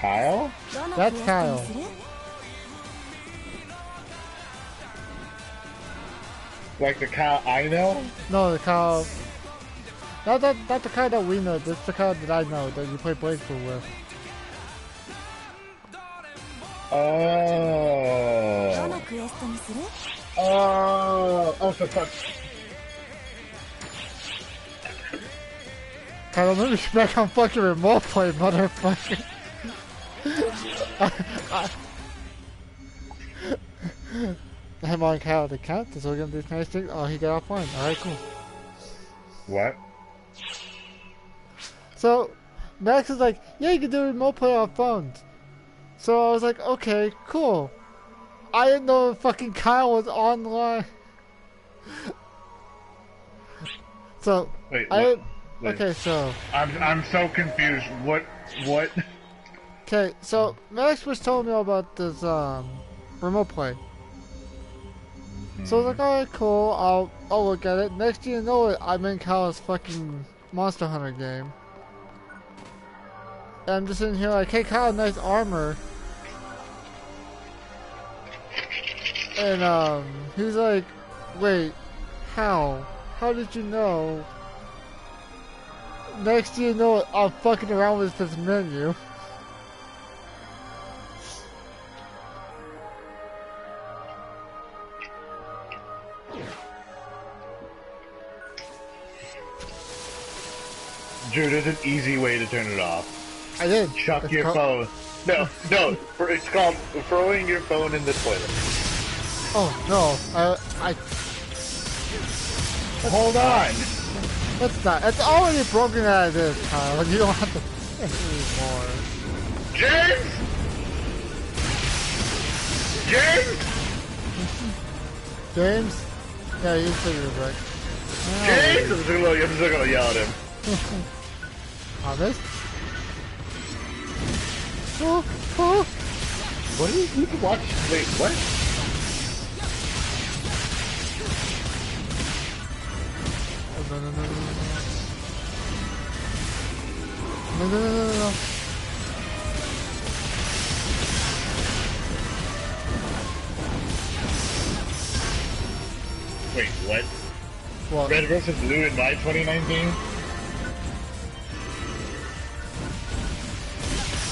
Kyle? That's Kyle. Like the Kyle I know? No, the Kyle. Not the Kyle that we know. That's the Kyle that I know that you play Blazpool with. Oh. Oh, for fuck. Kyle, maybe you should back on fucking remote play, motherfucker. I'm on Kyle the count. That's what we're gonna do next thing. Oh, he got offline. Alright, cool. What? So, Max is like, yeah, you can do remote play on phones. So I was like, okay, cool. I didn't know fucking Kyle was online. So, wait, what? Okay, so I'm so confused. What? Okay, so Max was telling me all about this remote play. So I was like, alright, cool, I'll look at it. Next thing you know it, I'm in Kyle's fucking Monster Hunter game. And I'm just sitting here like, hey Kyle, nice armor. And he was like, wait, how? How did you know? Next thing you know it, I'm fucking around with this menu. Drew, there's an easy way to turn it off. I did. Chuck your phone. No, it's called throwing your phone in the toilet. Oh, no. Hold on. That's not. It's already broken as it is, Kyle. You don't have to anymore. James? James? James? Yeah, you said you were right. James? I'm just gonna yell at him. Honest? Oh. What do you need to watch? Wait, what? Oh, no. No. Wait, what? What? Red versus Blue in my 2019?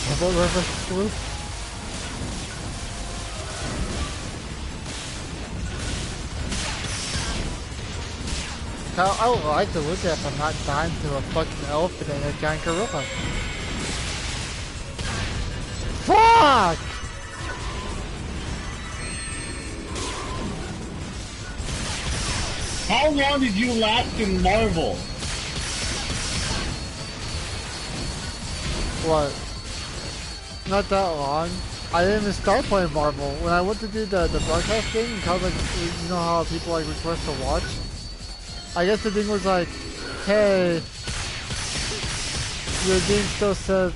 About Red versus Blue? Kyle, I would like to look at if I'm not dying to a fucking elephant and a giant gorilla. Fuck! How long did you last in Marvel? What? Not that long. I didn't even start playing Marvel. When I went to do the broadcast thing, Kyle's like, you know how people like request to watch? I guess the thing was like, hey, your game still says,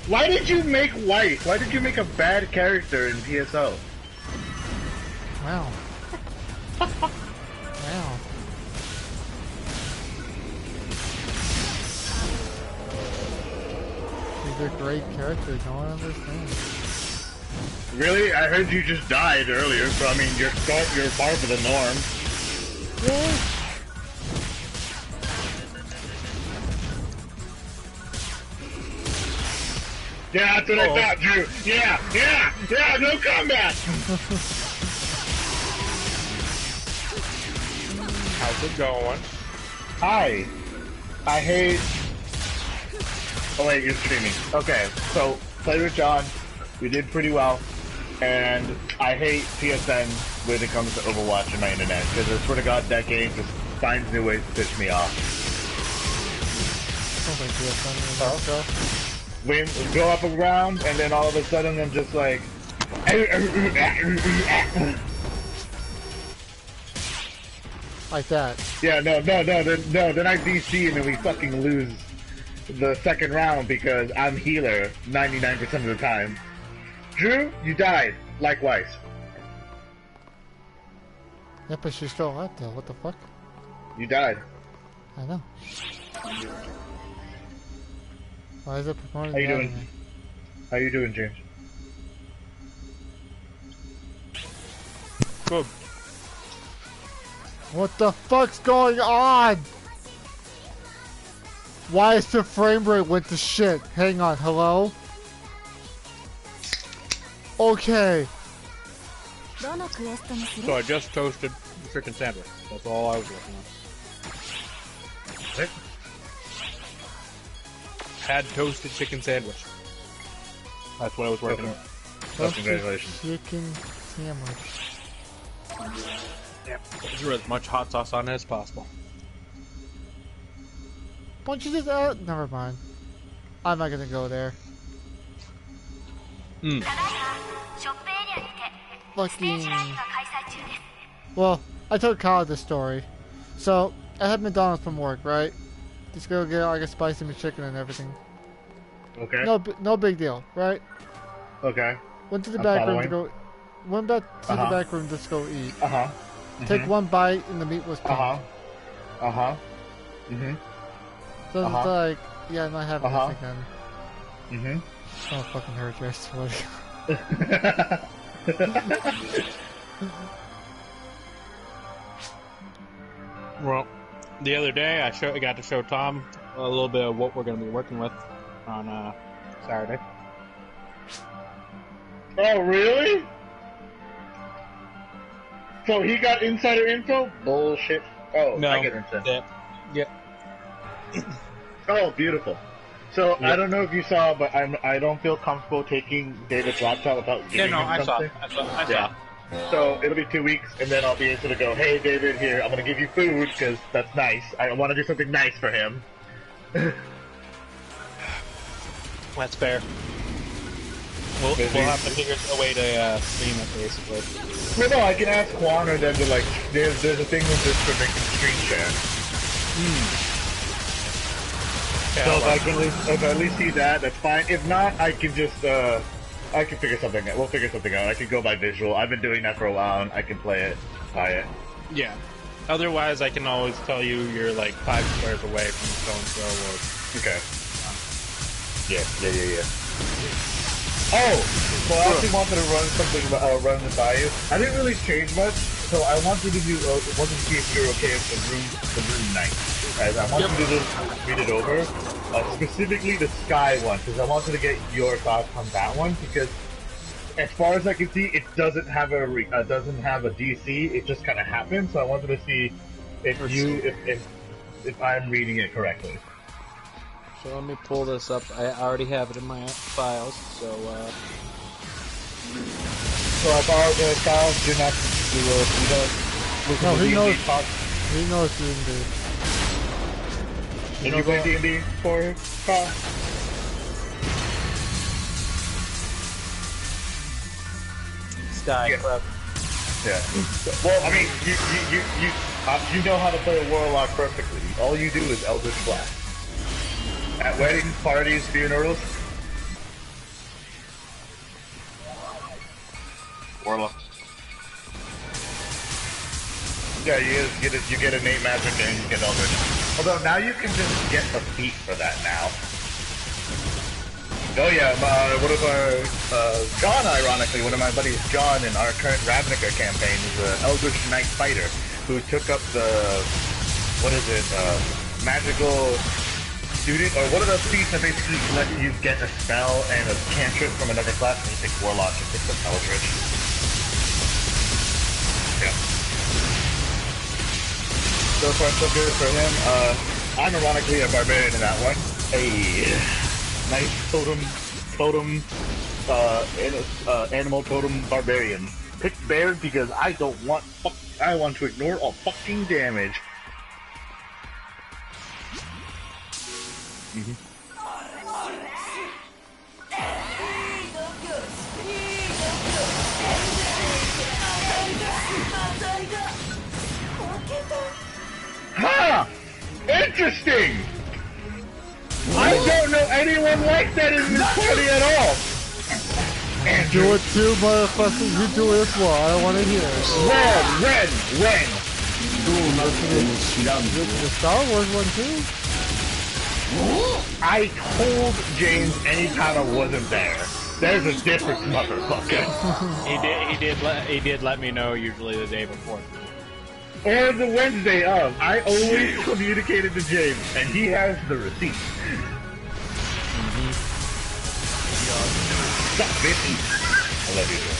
Why did you make white? Why did you make a bad character in PSO? Wow. Wow. He's a great character, no one understands. Really? I heard you just died earlier, so I mean, you're far from the norm. Yeah. Yeah, that's what I thought, Drew. Yeah, no combat! How's it going? Hi. I hate... Oh wait, you're streaming. Okay, so, played with John. We did pretty well. And I hate PSN when it comes to Overwatch and my internet, because I swear to God, that game just finds new ways to piss me off. We go up around, and then all of a sudden I'm just like... Like that. Yeah, no, then I DC and then we fucking lose the second round because I'm healer 99% of the time. Drew, you died. Likewise. Yeah, but she's still alive though. What the fuck? You died. I know. Why is it promoting How you the doing? anime? How you doing, James? Good. What the fuck's going on? Why is the frame rate went to shit? Hang on, hello? Okay. So I just toasted the chicken sandwich. That's all I was working on. What? Had toasted chicken sandwich. That's what I was working on. Oh, congratulations. Chicken sandwich. Yep. Threw as much hot sauce on it as possible. Why don't you just add? Never mind. I'm not gonna go there. Mm. Fucking. Well, I told Kyle this story. So, I had McDonald's from work, right? Just go get like a spicy McChicken and everything. Okay. No big deal, right? Okay. Went to the I'm back room following. to go. Went back to the back room just to go eat. Uh-huh. Take one bite and the meat was pink. Uh-huh. Uh-huh. Mm-hmm. So it's like, yeah, I'm not having this again. Mm-hmm. Oh, fucking hurt you, I swear to God. Well, the other day I got to show Tom a little bit of what we're going to be working with on Saturday. Oh, really? So he got insider info? Bullshit. Oh, No. I get insider. Yep. Oh, beautiful. So, Yep. I don't know if you saw, but I don't feel comfortable taking David's laptop without giving him I saw. something. I saw. Yeah. So, it'll be 2 weeks, and then I'll be able to go, hey, David, here, I'm going to give you food, because that's nice. I want to do something nice for him. That's fair. We'll have to figure a way to stream it, basically. Well, no, I can ask Juan or them to, like, there's a thing with this for making screen share. Yeah, So if I at least see that, that's fine. If not, I can just, I can figure something out. We'll figure something out. I can go by visual. I've been doing that for a while, and I can play it, buy it. Yeah. Otherwise, I can always tell you you're like 5 squares away from so-and-so or... Okay. Yeah. Oh! So I actually wanted to run it by you. I didn't really change much, so I wanted to do, wanted to see if you're okay with the room night. Right? I wanted to just read it over, specifically the Sky one, because I wanted to get your thoughts on that one, because as far as I can see, it doesn't have a DC. It just kind of happened. So I wanted to see if if I'm reading it correctly. So let me pull this up. I already have it in my files, so So I borrowed the files. Do not No, he knows. He knows D&D. Did you play D&D for Kyle? Sky. Yeah. Well, I mean, you know how to play a warlock perfectly. All you do is Eldritch Blast. At weddings, parties, funerals. Warlock. Yeah, you get innate magic and you get Eldritch. Although now you can just get a feat for that now. Oh yeah, one of our, John, ironically, one of my buddies, John, in our current Ravnica campaign is an Eldritch Knight fighter who took up the, magical student, or one of those feats that basically let you get a spell and a cantrip from another class, and you take Warlock and pick up Eldritch. Yeah. So far so good for him. I'm ironically a barbarian in that one. Hey. Nice animal totem barbarian. Picked bear because I don't want I want to ignore all fucking damage. Ha! Interesting! I don't know anyone like that in this party at all! Do it too, motherfucker. You do it as well. I don't want to hear it. When? The Star Wars one too? I told James anytime I wasn't there. There's a difference, motherfucker. He did let me know usually the day before. Or the Wednesday of. I always communicated to James, and he has the receipt. Stop, bitch. I love you, bro.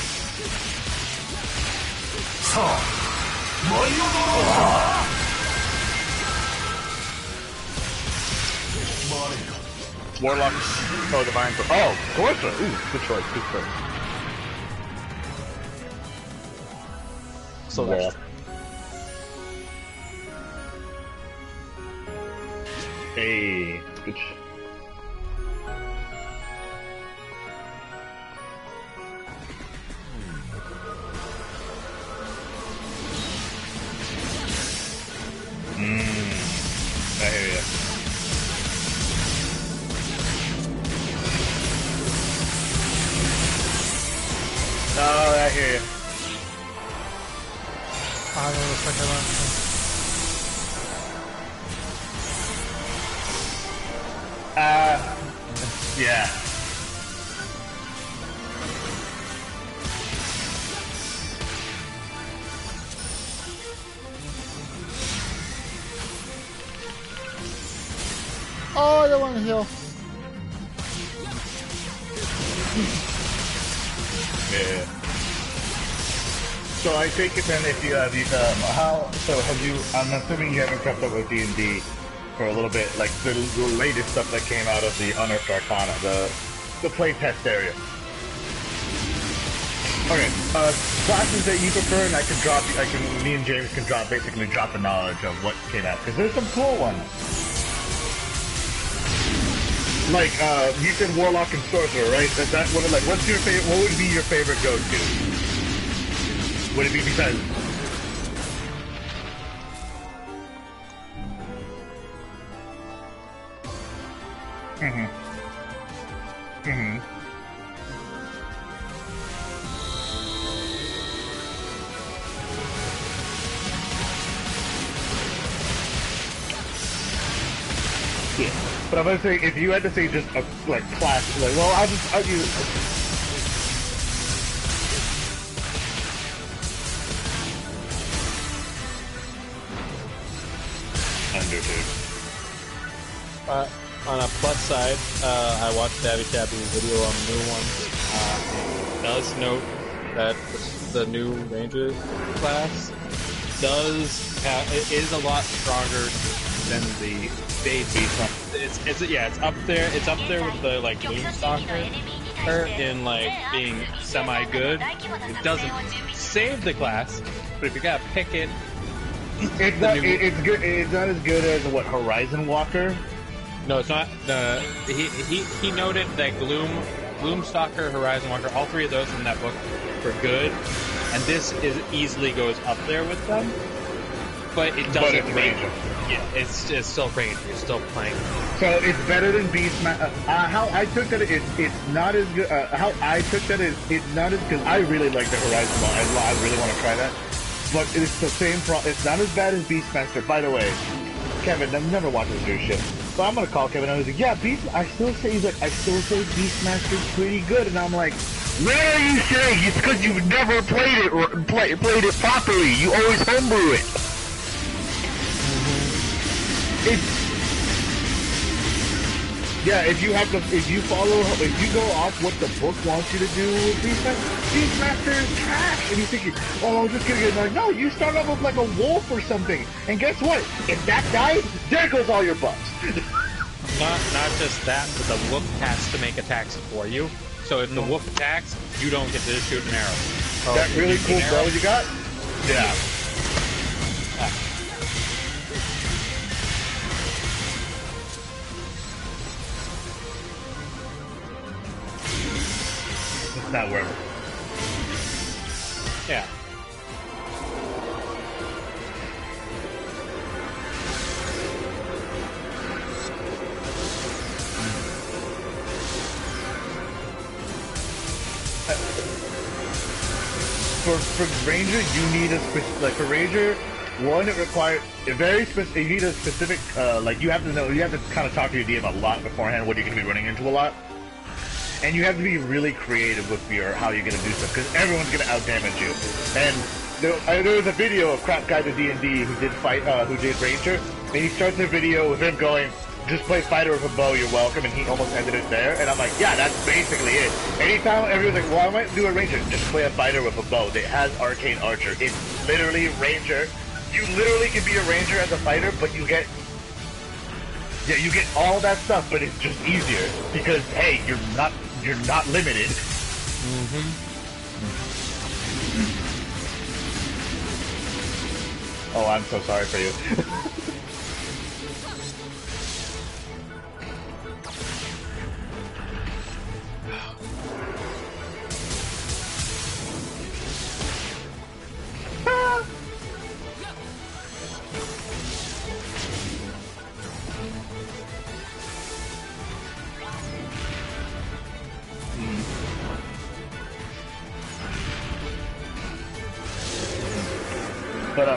Warlock. Oh, Divine. Oh, Corsa. Ooh, good choice. Good choice. So Yeah. Hey, good. I hear ya. Oh, I hear ya. I don't know the second one. Yeah. Oh, I don't want to heal. Yeah. So I take it then if you have I'm assuming you haven't kept up with D&D for a little bit, like the latest stuff that came out of the Unearthed Arcana, the playtest area. Okay, classes that you prefer, and me and James can basically drop the knowledge of what came out, because there's some cool ones. Like, you said Warlock and Sorcerer, right? What would be your favorite go-to? Would it be because... Yeah. But I'm gonna say, if you had to say just a, class, I'll use... Undertale. On a plus side, I watched Dabby Tabby's video on the new one. It does note that the new Ranger class it is a lot stronger than the base beast one. It's up there. It's up there with the Gloomstalker in being semi good. It doesn't save the class, but if you gotta pick it, it's not. It's good. It's not as good as Horizon Walker. No, it's not. He noted that Gloomstalker, Horizon Walker, all three of those from that book were good, and this easily goes up there with them. But it doesn't. But it's Ranger. Yeah, it's still Ranger. You're still playing. So it's better than Beastmaster. How I took that it's not as good. How I took that is it's not as because I really like the Horizon one. I really want to try that. But it's the same it's not as bad as Beastmaster. By the way, Kevin, I've never watched this new shit. So I'm gonna call Kevin and I was like, yeah, I still say Beastmaster's pretty good, and I'm like, what are you saying? It's because you've never played it properly. You always homebrew it. If you go off what the book wants you to do with Beastmaster is trash. And you're thinking, oh, I'm just gonna get like, no, you start off with like a wolf or something. And guess what? If that dies, there goes all your buffs. Not just that, but the wolf has to make attacks for you. So if the wolf attacks, you don't get to shoot an arrow. That really cool bow you got? Yeah. It's not worth it. Yeah. For Ranger, you need for Ranger, One, it requires a very specific. You need a specific, like you have to know. You have to kind of talk to your DM a lot beforehand. What you're going to be running into a lot, and you have to be really creative with your how you're going to do stuff because everyone's going to outdamage you. And there was a video of Crap Guy to D&D who did Ranger, and he starts the video with him going, "Just play fighter with a bow, you're welcome," and he almost ended it there. And I'm like, yeah, that's basically it. Anytime everyone's like, well, I might do a Ranger, just play a fighter with a bow that has Arcane Archer. It's literally Ranger. You literally can be a Ranger as a fighter, but you get all that stuff, but it's just easier because hey, you're not limited. Mm-hmm. Oh, I'm so sorry for you. But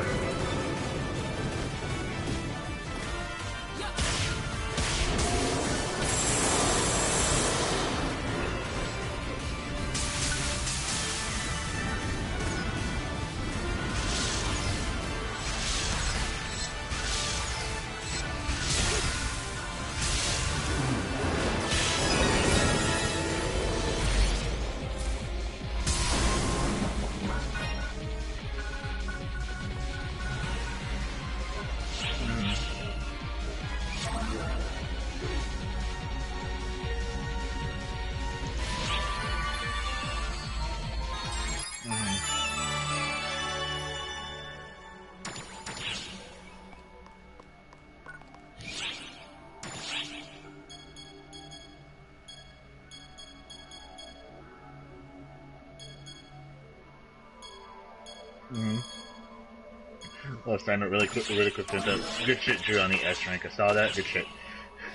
Let's time it really quick. Good shit, Drew, on the S rank. I saw that. Good shit.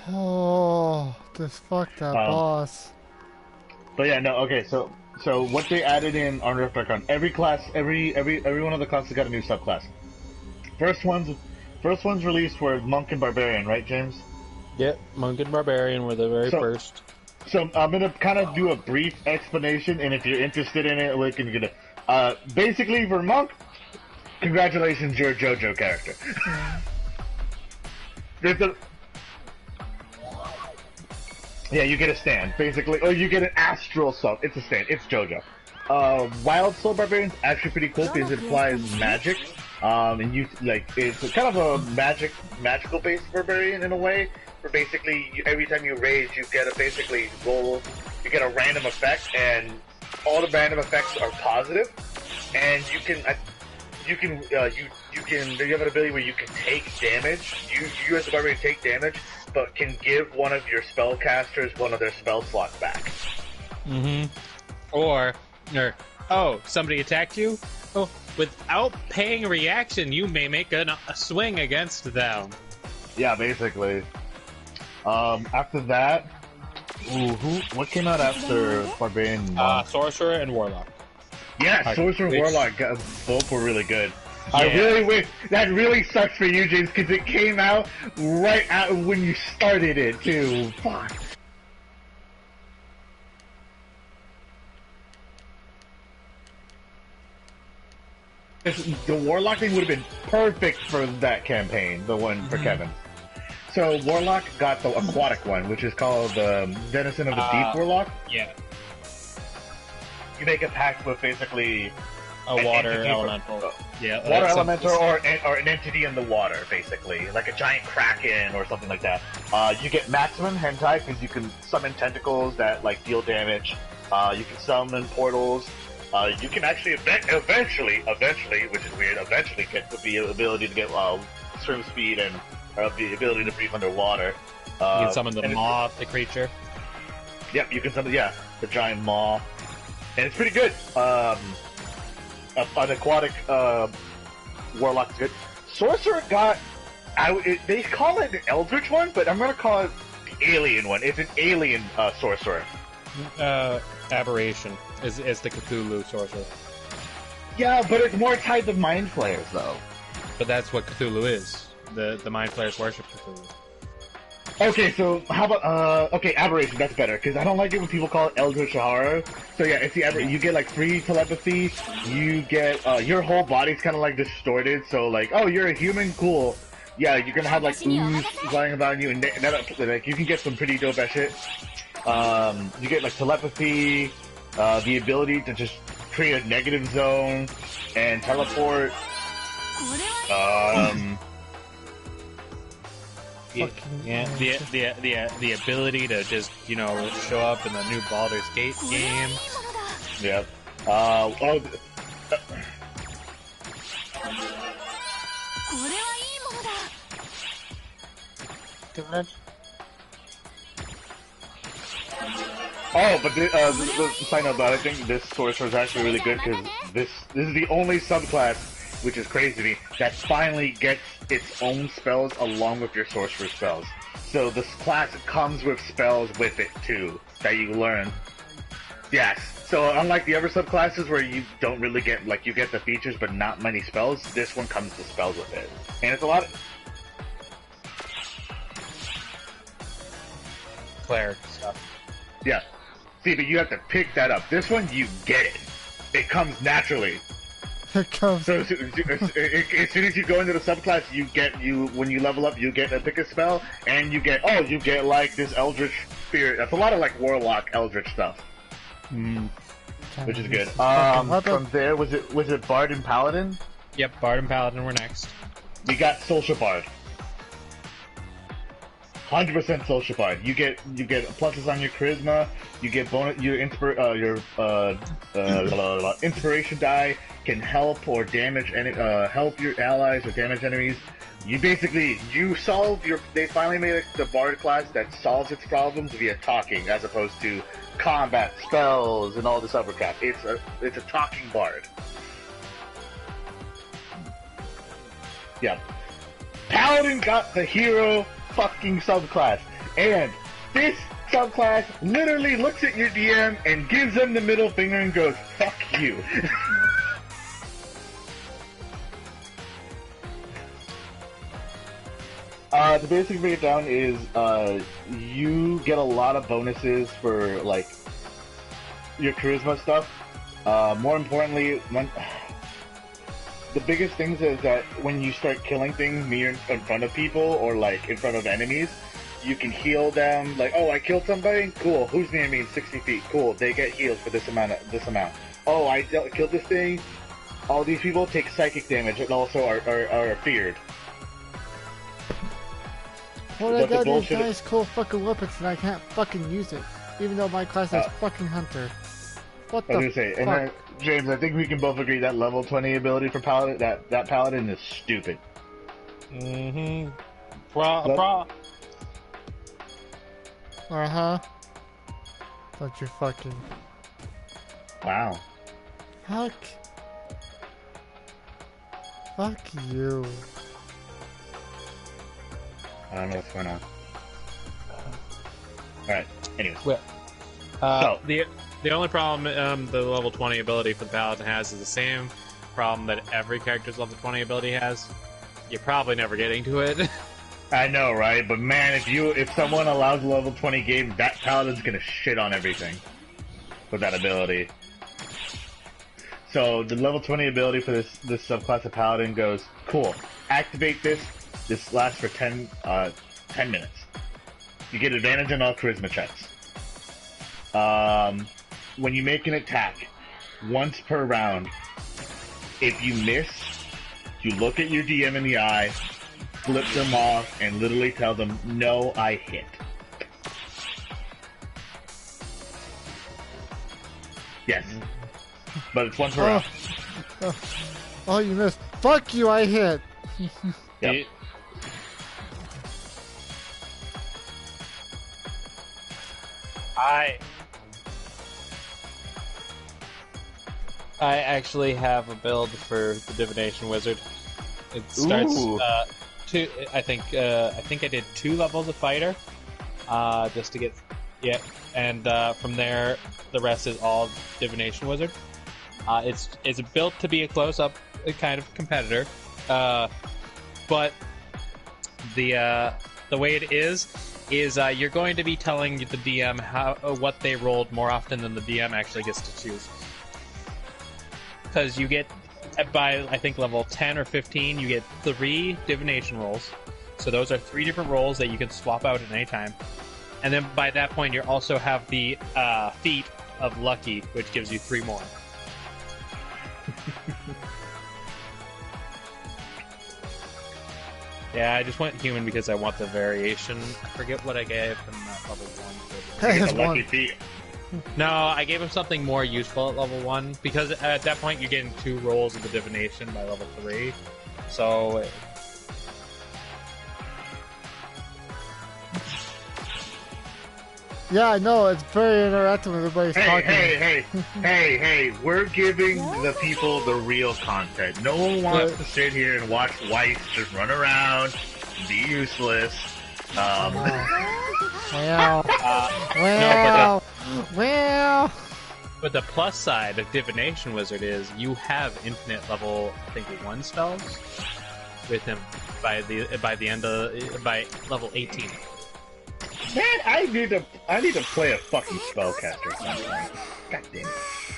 Oh, just fuck that boss. But yeah, no. Okay, so what they added in on Archon, every class, every one of the classes got a new subclass. First ones released were Monk and Barbarian, right, James? Yep, Monk and Barbarian were the very first. So I'm gonna kind of do a brief explanation, and if you're interested in it, we can get it. Basically, for Monk, congratulations, you're a JoJo character. Yeah, you get a stand, basically, or you get an astral self. It's a stand. It's JoJo. Wild Soul Barbarian's actually pretty cool because it applies magic. And you it's kind of a magical based barbarian in a way. Where basically every time you raise, you get a you get a random effect, and all the random effects are positive, and you have an ability where you can take damage. You as a barbarian take damage, but can give one of your spellcasters one of their spell slots back. Mm-hmm. Or somebody attacked you? Oh, without paying a reaction, you may make a swing against them. Yeah, basically. After that, what came out after Barbarian? Sorcerer and Warlock. Yeah, Sorcerer and Warlock both were really good. Yeah. I really wish that really sucks for you, James, because it came out right out when you started it too. Fuck. The Warlock thing would have been perfect for that campaign, the one for Kevin. So Warlock got the aquatic one, which is called Denizen of the Deep Warlock. Yeah. You make a pact with basically a water elemental. Water elemental or an entity in the water, basically. Like a giant kraken or something like that. You get maximum hentai because you can summon tentacles that deal damage. You can summon portals. You can actually eventually, which is weird, get the ability to get swim speed and the ability to breathe underwater. You can summon the maw, the creature. Yep, you can summon the giant maw, and it's pretty good. An aquatic warlock is good. Sorcerer got they call it the Eldritch one, but I'm gonna call it the alien one. It's an alien sorcerer. Aberration is the Cthulhu sorcerer. Yeah, but it's more tied to mind flayers though. But that's what Cthulhu is. The Mind Flayers worship Cthulhu. Okay, so how about okay, aberration? That's better because I don't like it when people call it Eldritch Horror. So yeah, it's the aberration. You get like free telepathy. You get your whole body's kind of like distorted. So like, oh, you're a human, cool. Yeah, you're gonna have like ooze flying about you, and like you can get some pretty dope ass shit. You get like telepathy, the ability to just create a negative zone and teleport. Yeah, the ability to just, you know, show up in the new Baldur's Gate game. Yep. Oh, but the sign up, I think this sorcerer is actually really good because this is the only subclass, which is crazy to me, that finally gets its own spells along with your sorcerer spells. So this class comes with spells with it too that you learn. Yes. So unlike the other subclasses where you don't really get, like, you get the features but not many spells, this one comes with spells with it, and it's a lot. Cleric stuff. Yeah. See, but you have to pick that up. This one, you get it. It comes naturally. It comes. So as soon as you go into the subclass, when you level up, you get a pick a spell, and you get like this Eldritch Spirit. That's a lot of like Warlock Eldritch stuff. Which is good. From there, was it Bard and Paladin? Yep, Bard and Paladin were next. We got Social Bard. 100% Social Bard. You get pluses on your charisma. You get bonus. Your inspiration die can help or damage help your allies or damage enemies. They finally made the Bard class that solves its problems via talking, as opposed to combat spells and all this other crap. It's a talking Bard. Yeah. Paladin got the hero fucking subclass, and this subclass literally looks at your DM and gives them the middle finger and goes, "Fuck you." The basic breakdown is you get a lot of bonuses for like your charisma stuff. More importantly, the biggest things is that when you start killing things near in front of people or like in front of enemies, you can heal them. Like, oh, I killed somebody. Cool. Who's near me in 60 feet? Cool. They get healed for this amount. Oh, I killed this thing. All these people take psychic damage and also are feared. Well, I got these nice, cool fucking weapons and I can't fucking use it, even though my class is fucking hunter. What the fuck? And then, James, I think we can both agree that level 20 ability for Paladin, that Paladin is stupid. Uh-huh. Don't you fucking... Wow. Fuck you. I don't know what's going on. Alright, anyways. Well, the only problem the level 20 ability for the Paladin has is the same problem that every character's level 20 ability has. You're probably never getting to it. I know, right? But man, if someone allows a level 20 game, that Paladin's gonna shit on everything with that ability. So the level 20 ability for this subclass of Paladin goes, cool, activate this. This lasts for 10 minutes. You get advantage on all charisma checks. When you make an attack, once per round, if you miss, you look at your DM in the eye, flip them off, and literally tell them, "No, I hit." Yes. But it's once per round. Oh, you missed. Fuck you, I hit. Yep. I actually have a build for the Divination Wizard. It starts I think I did 2 levels of fighter, just to get and from there the rest is all Divination Wizard. It's built to be a close-up kind of competitor, But the way it is you're going to be telling the DM what they rolled more often than the DM actually gets to choose. Because you get, by I think level 10 or 15, you get 3 divination rolls. So those are 3 different rolls that you can swap out at any time. And then by that point, you also have the feat of lucky, which gives you 3 more. Yeah, I just went human because I want the variation. I forget what I gave him at level 1. Hey, it's A lucky one. feat. No, I gave him something more useful at level 1, because at that point you're getting 2 rolls of the divination by level 3. So... Yeah, I know. It's very interactive when everybody's talking. Hey, we're giving the people the real content. No one wants to sit here and watch Weiss just run around, be useless. Well, But the plus side of Divination Wizard is you have infinite level, I think, 1 spells with him by level 18. Man, I need to play a fucking spellcaster sometime. God damn it.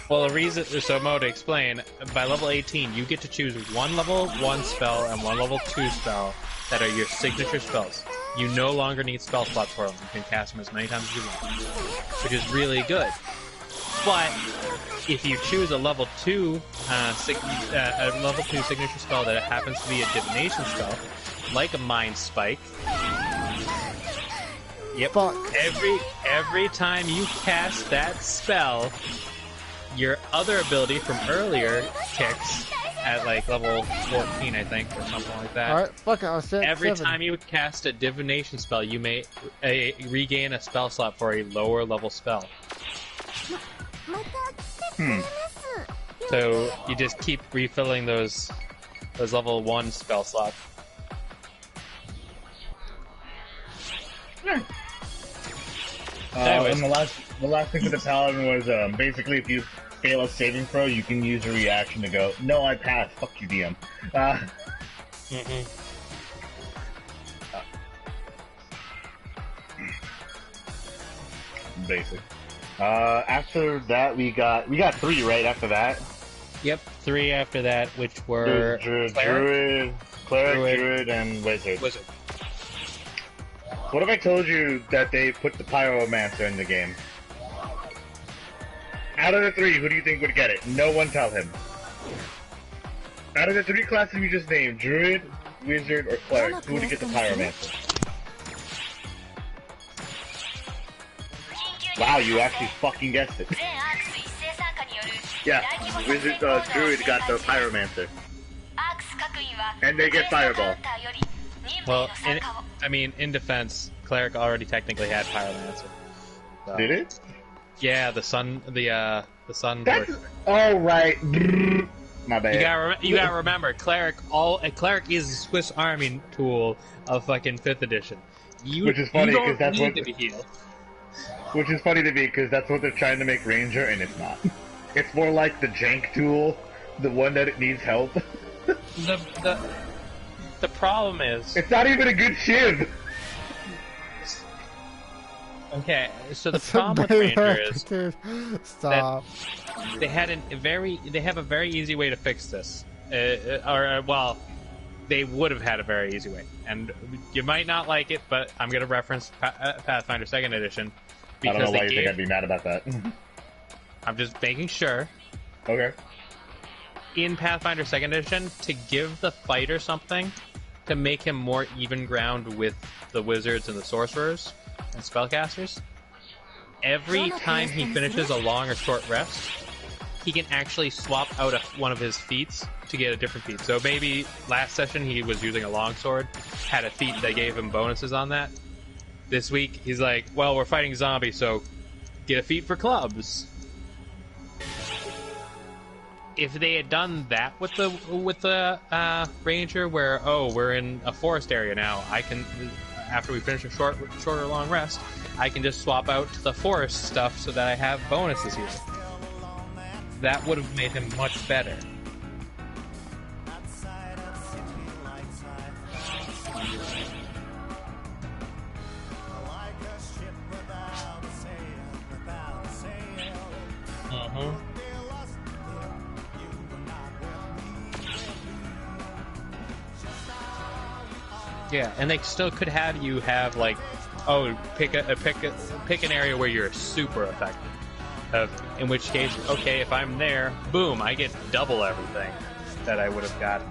Well, the reason, so Mo, to explain, by level 18, you get to choose 1 level 1 spell and 1 level 2 spell that are your signature spells. You no longer need spell slots for them. You can cast them as many times as you want, which is really good. But if you choose a level 2 signature spell that happens to be a divination spell, like a Mind Spike, yep. Fuck. Every time you cast that spell, your other ability from earlier kicks at like level 14, I think, or something like that. Alright, fuck it, I'll set Every 7. time you cast a divination spell, you may regain a spell slot for a lower level spell. So you just keep refilling those level 1 spell slots. And the last thing for the paladin was basically if you fail a saving throw, you can use a reaction to go, no, I passed. Fuck you, DM. Basic. After that, we got 3 right after that. Yep, 3 after that, which were Druid, Cleric, and Wizard. What if I told you that they put the Pyromancer in the game? Out of the 3, who do you think would get it? No one tell him. Out of the 3 classes you just named, Druid, Wizard, or Cleric, who would get the Pyromancer? Wow, you actually fucking guessed it. Yeah, Wizard, Druid got the Pyromancer. And they get Fireball. Well, in defense, Cleric already technically had Pyromancer. So. Did it? Yeah, the sun. That's... Oh, right. My bad. You gotta remember, Cleric is a Swiss Army tool of fucking 5th edition. Which is funny, because that's what... to be healed. Which is funny to me, because that's what they're trying to make Ranger, and it's not. It's more like the jank tool, the one that it needs help. The problem is... It's not even a good shiv! Okay, so the problem with Ranger is... Dude, stop. They have a very easy way to fix this. They would have had a very easy way. And you might not like it, but I'm going to reference Pathfinder 2nd Edition. I don't know why you think I'd be mad about that. I'm just making sure. Okay. In Pathfinder 2nd Edition, to give the fighter something to make him more even ground with the wizards and the sorcerers and spellcasters, every time he finishes a long or short rest, he can actually swap out one of his feats to get a different feat. So maybe last session he was using a longsword, had a feat that gave him bonuses on that. This week he's like, well, we're fighting zombies, so get a feat for clubs. If they had done that with the ranger, where we're in a forest area now, I can, after we finish a short or long rest, I can just swap out the forest stuff so that I have bonuses here. That would have made him much better. Yeah, and they still could have you have like, oh, pick an area where you're super effective. In which case, okay, if I'm there, boom, I get double everything that I would have gotten.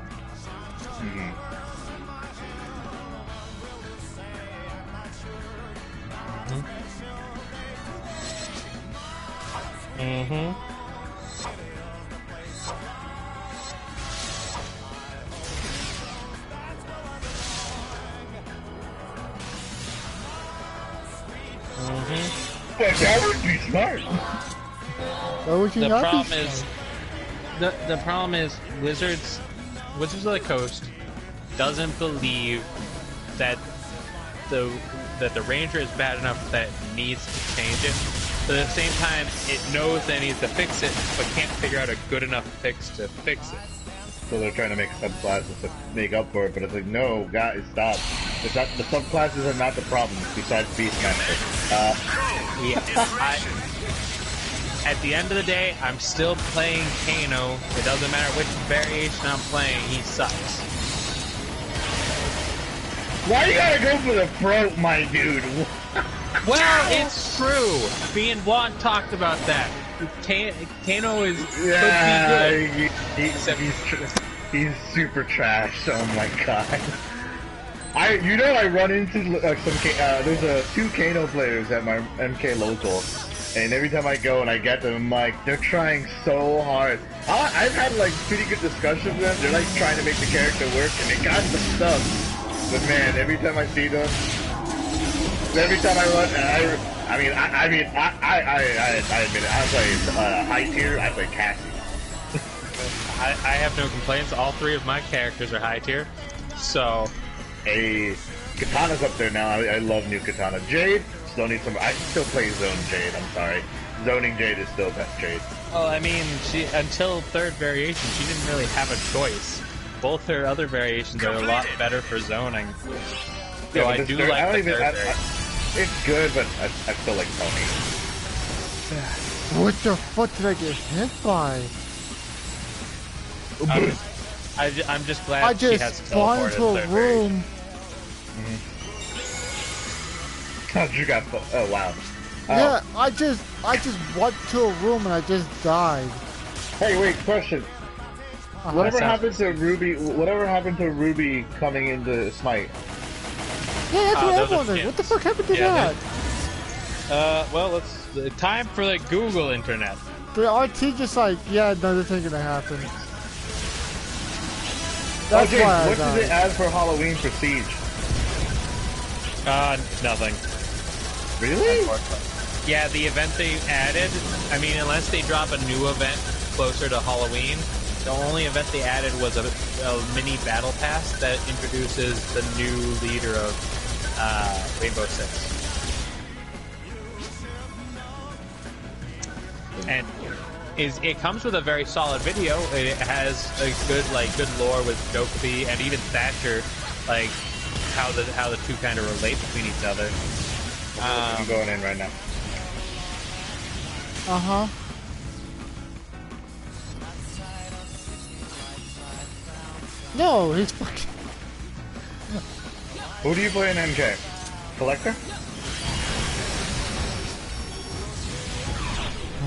That would be smart. Why would you The not be problem smart? is, the problem is Wizards of the Coast doesn't believe that the Ranger is bad enough that it needs to change it. But at the same time, it knows that it needs to fix it, but can't figure out a good enough fix to fix it. So they're trying to make subclasses to make up for it, but it's like, no, guys, stop. It's not, the subclasses are not the problem, besides Beastmaster. At the end of the day, I'm still playing Kano. It doesn't matter which variation I'm playing, he sucks. Why you gotta go for the throat, my dude? Well, it's true. Me and Juan talked about that. Kano is could be good. He's super trash. Oh my god. I run into there's two Kano players at my MK local, and every time I go and I get them, I'm like, they're trying so hard. I've had like pretty good discussions with them. They're like trying to make the character work, and they got some stuff. But man, every time I see them, every time I run, I admit it. I play high tier. I play Cassie. I have no complaints. All three of my characters are high tier, so. Hey, Katana's up there now. I love new Katana. Jade still needs some. I still play Zone Jade. I'm sorry, Zoning Jade is still best Jade. Well, I mean, until third variation, she didn't really have a choice. Both her other variations are a lot better for zoning. So Yeah, I do like the third variation. It's good, but I still like Tony. What the fuck did I get hit by? I'm just glad I she just has spawned teleport into as a third room. You got. Oh wow. Oh. Yeah, I just went to a room and I just died. Hey, wait. Question. Whatever happened to Ruby? Whatever happened to Ruby coming into Smite? Yeah, that's what those I'm are wondering. skins. What the fuck happened to Yeah, that? well, it's time for the Google internet. The RT just like, yeah, no, this ain't gonna happen. That's James, why I what does it died. add for Halloween for Siege? Nothing. Really? Yeah, the event they added, I mean, unless they drop a new event closer to Halloween, the only event they added was a mini battle pass that introduces the new leader of Rainbow Six. And it comes with a very solid video. It has a good lore with Jokobi and even Thatcher, like how the two kind of relate between each other. I'm going in right now. Uh-huh. No, he's fucking... Who do you play in MK? Collector?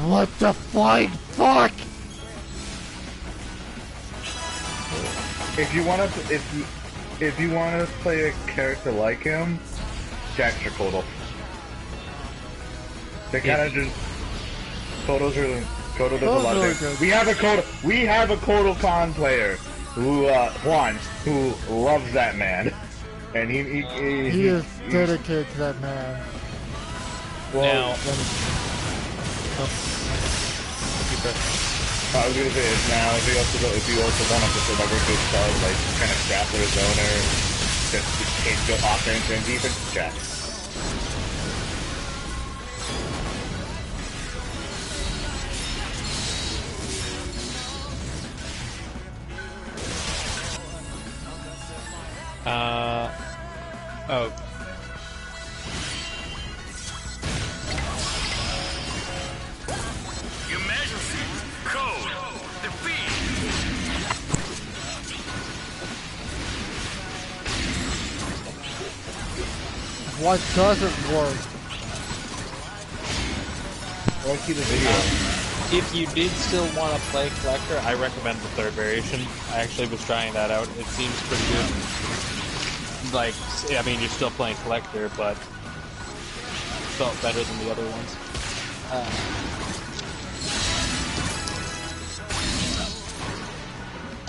What the flying fuck? If you want to, if you want to play a character like him, Jack Kotal. They kind of just Kotal does a lot of things. We have a Kotal Khan player who Juan, who loves that man, and he is dedicated to that man. Well, I was gonna say is now if you also want to put like good stars like kind of grappler zoner, just can't go offense and defense, Jack. Oh. You measure What doesn't work? I want to see the video. If you did still want to play Collector, I recommend the third variation. I actually was trying that out. It seems pretty good. Like, I mean, you're still playing Collector, but felt better than the other ones.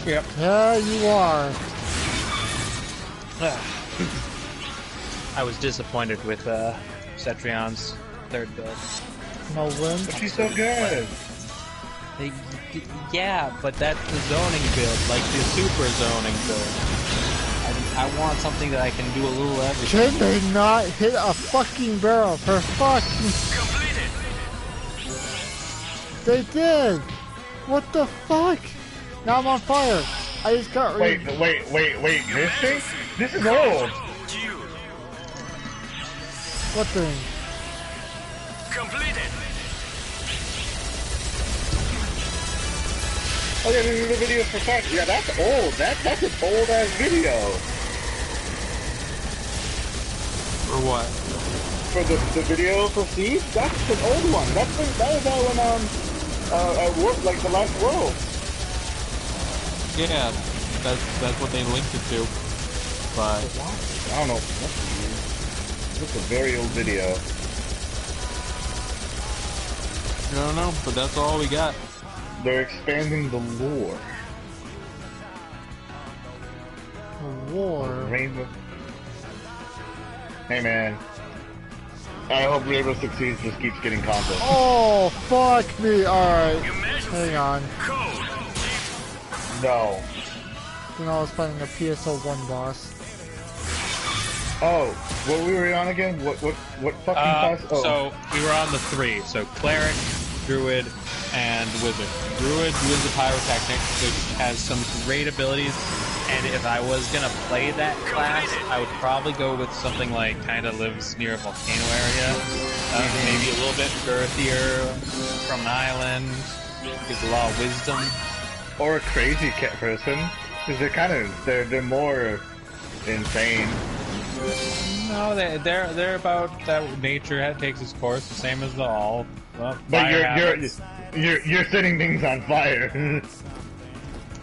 Yep. Yeah, you are. I was disappointed with Cetrion's third build. No win. But she's so good. Yeah, but that's the zoning build, like the super zoning build. I want something that I can do a little everything. Can they not hit a fucking barrel for fucking... They did! What the fuck? Now I'm on fire. I just got... Wait, this thing? This is old! What thing? Completed. Oh yeah, this is the video for fact. Yeah, that's old. That's an old ass video. For what? For the video for Siege? That's an old one. That was that one like the last world. Yeah, that's what they linked it to. But I don't know. That's a very old video. I don't know, but that's all we got. They're expanding the lore. War. Rainbow. Hey man. I hope Rainbow Six Siege just keeps getting content. Oh, fuck me. Alright. Hang on. No. You know, I was fighting a PSO1 boss. Oh, what we were on again? What fucking class? Oh. So we were on the 3. So Cleric, Druid, and Wizard. Druid was a Pyrotechnic, which has some great abilities. And if I was gonna play that class, I would probably go with something like kind of lives near a volcano area, maybe a little bit girthier, from an island, gives a lot of wisdom. Or a crazy cat person, because they're more insane. No, they're about that. Nature takes its course, the same as the all. Well, But you're setting things on fire.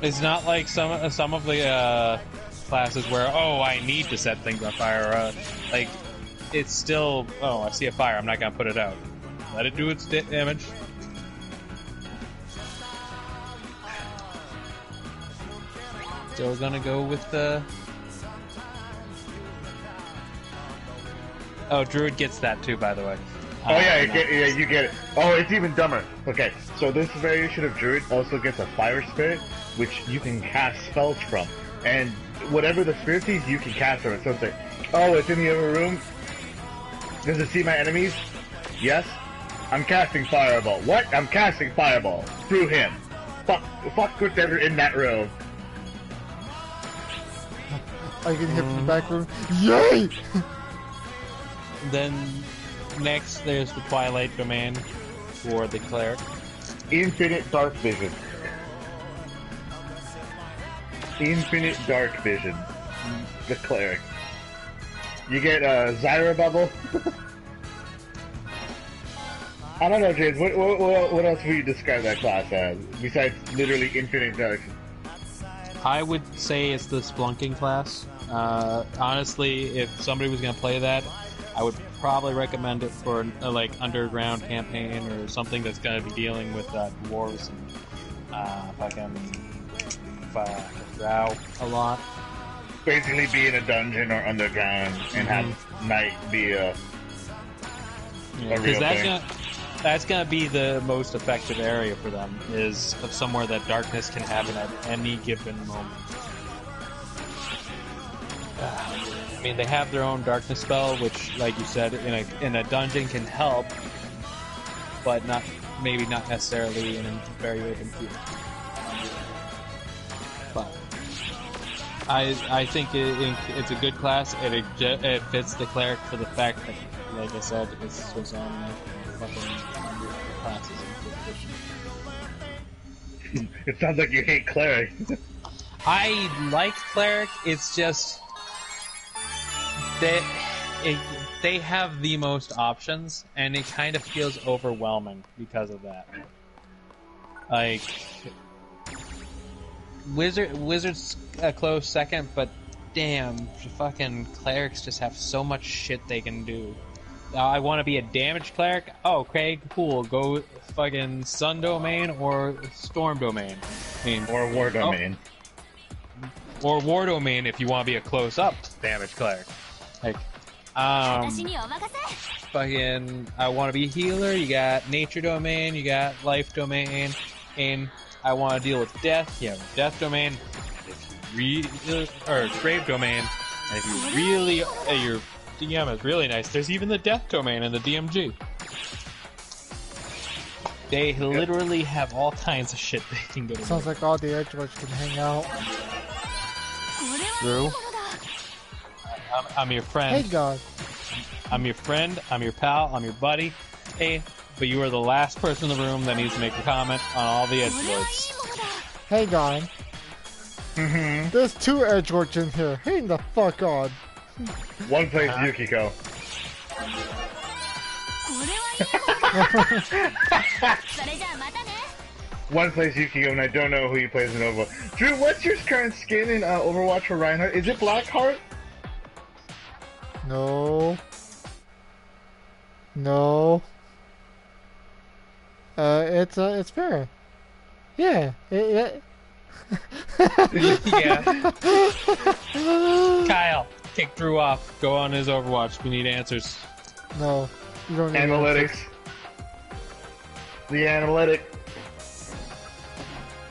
It's not like some of the classes where I need to set things on fire. Like it's still I see a fire, I'm not gonna put it out. Let it do its damage. Still gonna go with the. Oh, Druid gets that too, by the way. Oh yeah, you get it. Oh, it's even dumber. Okay, so this variation of Druid also gets a Fire Spirit, which you can cast spells from. And whatever the spirit sees, you can cast from it. So it's like, oh, it's in the other room. Does it see my enemies? Yes. I'm casting Fireball. What? I'm casting Fireball. Through him. Fuck whatever in that room. I can hit from the back room. Yay! Then next there's the Twilight Domain for the Cleric. Infinite Dark Vision. Infinite Dark Vision. The Cleric. You get a Zyra Bubble. I don't know, James. What else would you describe that class as? Besides literally Infinite Dark. I would say it's the Splunking class. Honestly, if somebody was going to play that, I would probably recommend it for like underground campaign or something that's going to be dealing with dwarves and fucking drow a lot. Basically be in a dungeon or underground and have night be a real thing. That's gonna be the most effective area for them, is somewhere that darkness can happen at any given moment. I mean, they have their own darkness spell, which, like you said, in a dungeon can help, but maybe not necessarily in a very open field. But I think it's a good class. It fits the cleric for the fact that, like I said, it's his own fucking classes in fifth edition. It sounds like you hate cleric. I like cleric. It's just that they have the most options, and it kind of feels overwhelming because of that. Like, Wizard's a close second, but damn, fucking clerics just have so much shit they can do. I want to be a damage cleric. Oh, okay, cool. Go fucking Sun Domain or Storm Domain. Or War Domain. Or War Domain if you want to be a close-up damage cleric. Like, fucking, I want to be a healer. You got Nature Domain. You got Life Domain. And I want to deal with Death. Yeah, Death Domain. If you or Grave Domain. And if you really, your DM is really nice. There's even the Death Domain in the DMG. They literally have all kinds of shit they can go to. Sounds like all the edgelords can hang out. True. I'm your friend. Hey, God. I'm your friend. I'm your pal. I'm your buddy. Hey, but you are the last person in the room that needs to make a comment on all the edgelords. Hey, God. There's 2 edgelords in here. Hang the fuck on. One plays Yukiko. One plays Yukiko, and I don't know who he plays in Overwatch. Drew, what's your current skin in Overwatch for Reinhardt? Is it Blackheart? No. No. It's fair. Yeah. Yeah. Kyle, kick Drew off. Go on his Overwatch. We need answers. No. You don't need Analytics. answers. The analytic.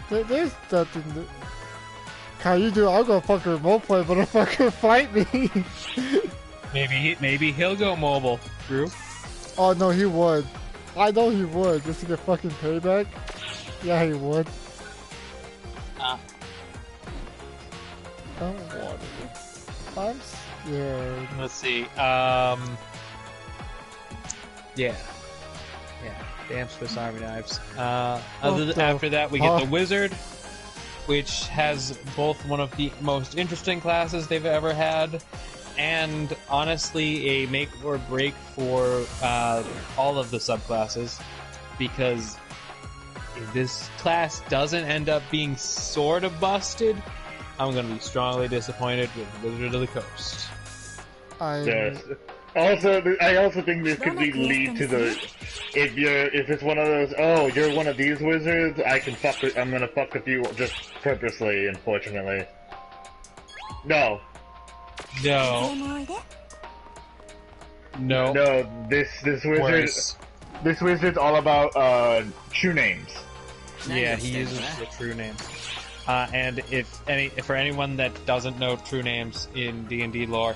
There's nothing that... Kyle, you do, I'll go fucking remote play, but if fucking fight me. Maybe he'll go mobile, Drew. Oh no, he would. I know he would, just to get fucking payback. Yeah, he would. Don't want it. I'm scared. Let's see. Yeah. Damn Swiss Army knives. After that, we get the Wizard, which has both one of the most interesting classes they've ever had, and honestly, a make or break for all of the subclasses, because if this class doesn't end up being sort of busted, I'm going to be strongly disappointed with Wizard of the Coast. Yes. Also, I also think this could lead to the if it's one of those, oh, you're one of these wizards, I'm gonna fuck with you just purposely, unfortunately. No. This wizard. Worse. This wizard's all about true names. Yeah, he uses the true names. And for anyone that doesn't know true names in D&D lore,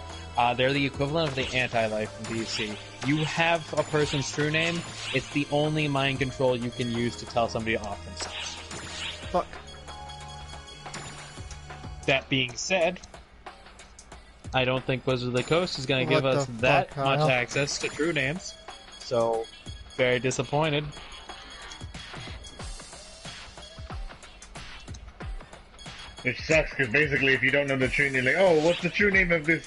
they're the equivalent of the anti-life in DC. You have a person's true name, it's the only mind control you can use to tell somebody off themselves. Fuck. That being said, I don't think Wizard of the Coast is going to give us that much access to true names. So, very disappointed. Which sucks, because basically if you don't know the true name, like, oh, what's the true name of this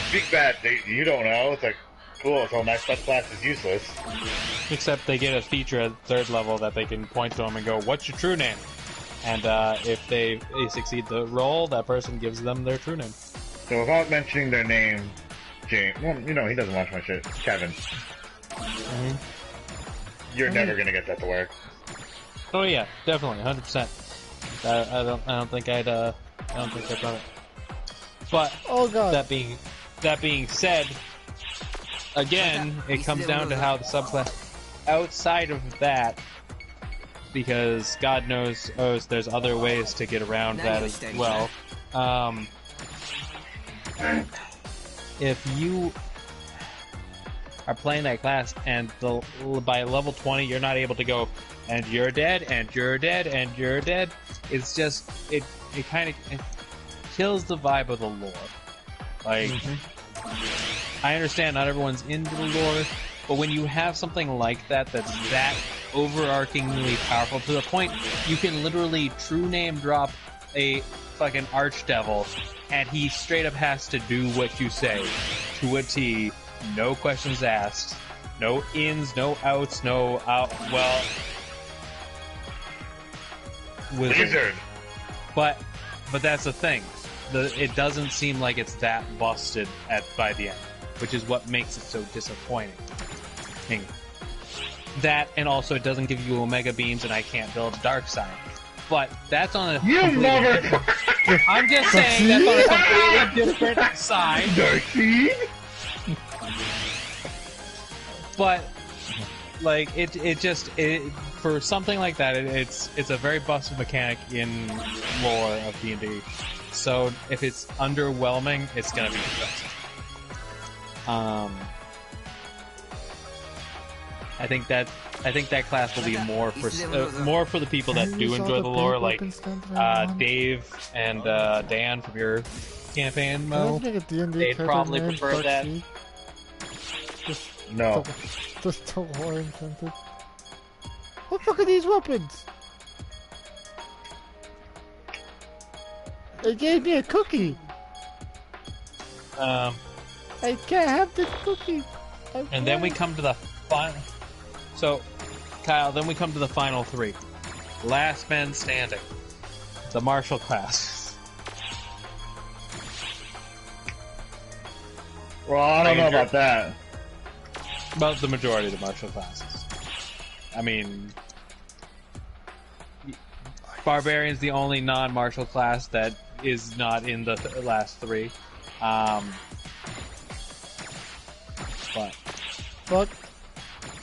big bad? You don't know. It's like, cool, so my subclass is useless. Except they get a feature at 3rd level that they can point to them and go, what's your true name? And if they succeed the roll, that person gives them their true name. So without mentioning their name, James, well, you know, he doesn't watch my shit. Kevin. You're never gonna get that to work. Oh yeah, definitely, 100%. I don't think I've done it. But oh god. That being said, again, it comes down to how the subclass outside of that, because God knows there's other ways to get around that as well. If you are playing that class and by level 20 you're not able to go and you're dead and you're dead and you're dead, it's just it kind of kills the vibe of the lore. Like, I understand not everyone's into the lore, but when you have something like that that's that overarchingly powerful to the point you can literally true name drop a fucking archdevil and he straight up has to do what you say to a T no questions asked, no ins, no outs, no out. Well, Wizard. But that's the thing. It doesn't seem like it's that busted by the end, which is what makes it so disappointing. That, and also it doesn't give you Omega Beams, and I can't build a Dark Side. But that's on a never. I'm just saying that's on a completely different side. Darcy. But like it just for something like that, it's a very busted mechanic in lore of D&D. So if it's underwhelming, it's gonna be depressing. I think that class will be more for the people that do enjoy the lore, like Dave and Dan from your campaign mode. They'd probably prefer that. No. Just the lore incentive. What the fuck are these weapons? They gave me a cookie. I can't have this cookie. And then we come to the final. So, Kyle, then we come to the final three. Last man standing. The martial class. Well, I don't know about that. About the majority of the martial classes. I mean, Barbarian's the only non-martial class that is not in the last three. But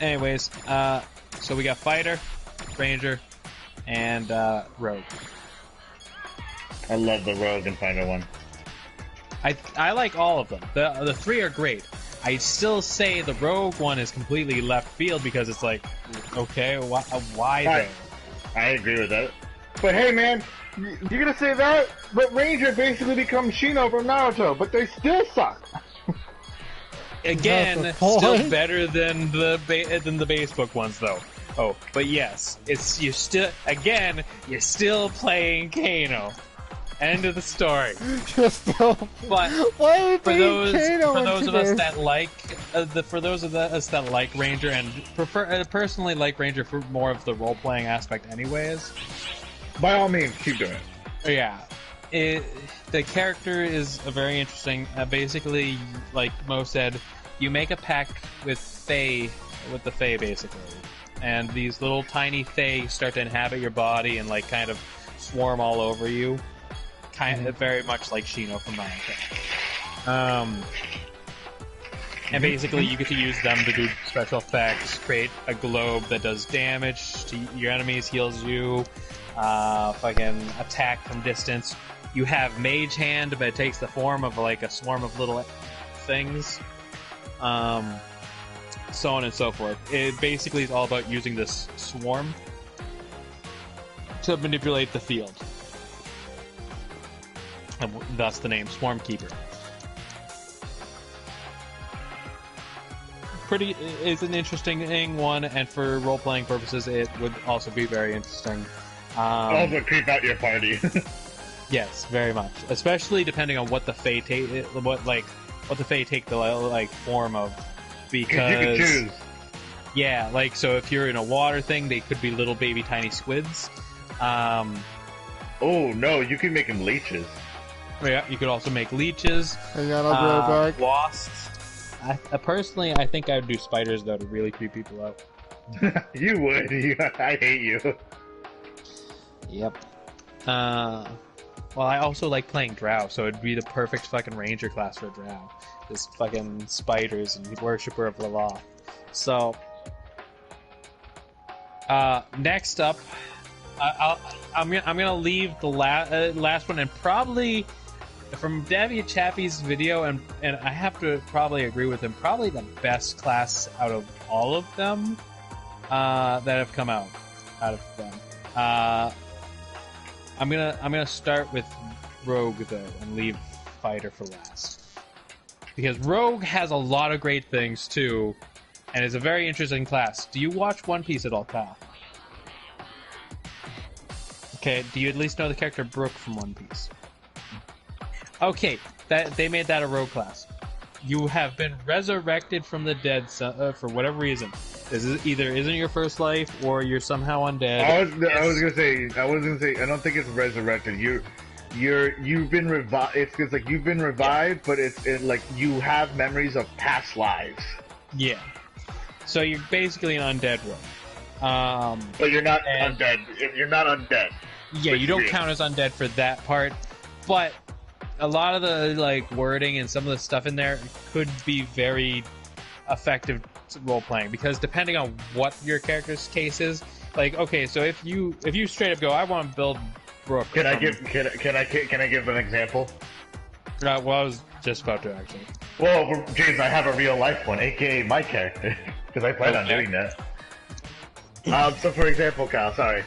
anyways, so we got Fighter, Ranger, and Rogue. I love the Rogue and Fighter one. I like all of them. The three are great. I still say the Rogue one is completely left field because it's like, okay, why though? I agree with that. But hey, man, you're gonna say that, but Ranger basically becomes Shino from Naruto, but they still suck. Again, still better than the base book ones, though. Oh, but yes, you're still playing Kano. End of the story. But for those of us that like Ranger and personally like Ranger for more of the role playing aspect, anyways. By all means, keep doing it. Yeah. The character is very interesting. Basically, like Mo said, you make a pact with the Fae, basically. And these little tiny Fae start to inhabit your body and like kind of swarm all over you. Kind of very much like Shino from Naruto. And basically you get to use them to do special effects, create a globe that does damage to your enemies, heals you, fucking attack from distance. You have Mage Hand, but it takes the form of like a swarm of little things. So on and so forth. It basically is all about using this swarm to manipulate the field. And thus the name Swarm Keeper. It's an interesting one, and for role-playing purposes, it would also be very interesting. Also creep out your party. Yes, very much. Especially depending on what the Fae take, what the Fae take the like form of, because you can choose. Yeah, like so if you're in a water thing, they could be little baby tiny squids. Oh no, you can make them leeches. Yeah, you could also make leeches. Hang on, I'll be right back. Wasps. Personally, I think I would do spiders though to really creep people out. You would. I hate you. Yep. Well, I also like playing Drow, so it'd be the perfect fucking ranger class for Drow. Just fucking spiders and worshipper of Laloth. So, next up, I'm gonna leave the last one, and probably from Davy Chappie's video, and I have to probably agree with him. Probably the best class out of all of them that have come out of them. I'm gonna start with Rogue though, and leave Fighter for last, because Rogue has a lot of great things too, and is a very interesting class. Do you watch One Piece at all, Kyle? Okay, do you at least know the character Brook from One Piece? Okay, they made that a Rogue class. you have been resurrected from the dead for whatever reason. This is either isn't your first life or you're somehow undead. I was gonna say I don't think it's resurrected. You've been revived. It's like you've been revived, but it's like you have memories of past lives. Yeah. So you're basically an undead rogue. But you're not undead. You're not undead. Yeah, you don't count as undead for that part, but a lot of the like wording and some of the stuff in there could be very effective role playing, because depending on what your character's case is, like, okay, so if you straight up go, I want to build Brooke. Can I give an example? Well, I was just about to actually. Well, James, I have a real life one, aka my character, because I plan on doing that. So for example, Kyle, sorry.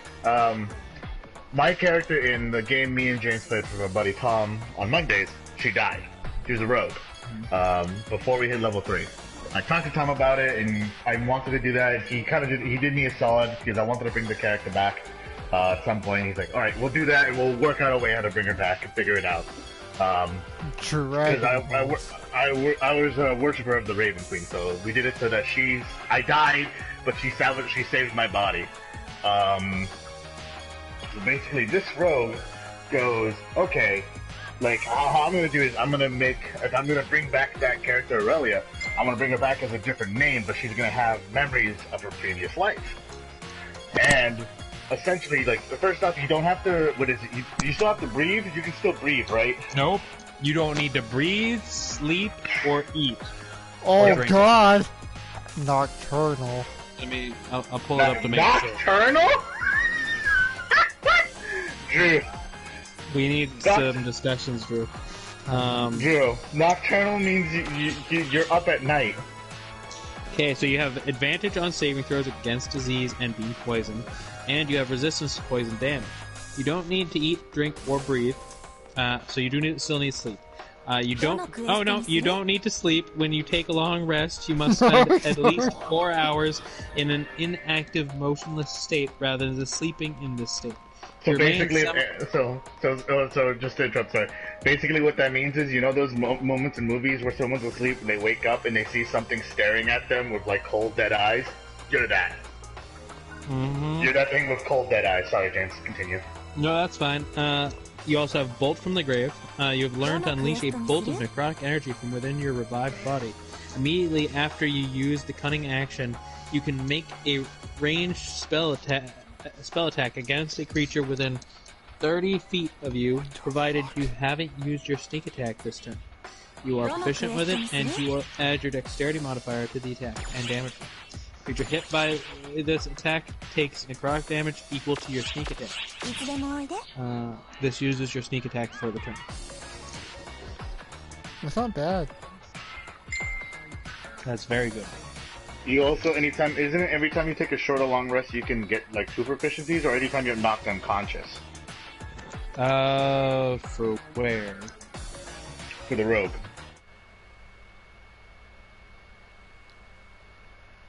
My character in the game me and James played for my buddy Tom on Mondays, she died. She was a rogue. Before we hit level 3. I talked to Tom about it, and I wanted to do that. He did me a solid, because I wanted to bring the character back at some point. He's like, alright, we'll do that, and we'll work out a way how to bring her back and figure it out. Because I was a worshiper of the Raven Queen, so we did it so that I died, but she saved my body. So basically, this rogue goes, okay, like, how I'm gonna do is I'm gonna bring back that character Aurelia. I'm gonna bring her back as a different name, but she's gonna have memories of her previous life. And essentially, like, first off, you don't have to, you still have to breathe? You can still breathe, right? Nope. You don't need to breathe, sleep, or eat. Oh god! Nocturnal. I'll pull it up to make sure. Nocturnal? Drew. We need some discussions, Drew. Drew, nocturnal means you're up at night. Okay, so you have advantage on saving throws against disease and being poisoned, and you have resistance to poison damage. You don't need to eat, drink, or breathe, so you still need sleep. You don't need to sleep. When you take a long rest, you must spend at least 4 hours in an inactive, motionless state rather than sleeping in this state. So basically, so just to interrupt, sorry. Basically, what that means is, you know, those moments in movies where someone's asleep and they wake up and they see something staring at them with like cold, dead eyes. You're that. Mm-hmm. You're that thing with cold, dead eyes. Sorry, James. Continue. No, that's fine. You also have Bolt from the Grave. You have learned to unleash a bolt of necrotic energy from within your revived body. Immediately after you use the cunning action, you can make a ranged spell attack against a creature within 30 feet of you, provided you haven't used your sneak attack this turn. You are proficient with it, and you will add your dexterity modifier to the attack and damage. Creature hit by this attack takes necrotic damage equal to your sneak attack. This uses your sneak attack for the turn. That's not bad. That's very good. You also, isn't it every time you take a short or long rest you can get like 2 proficiencies, or anytime you're knocked unconscious? For where? For the rogue.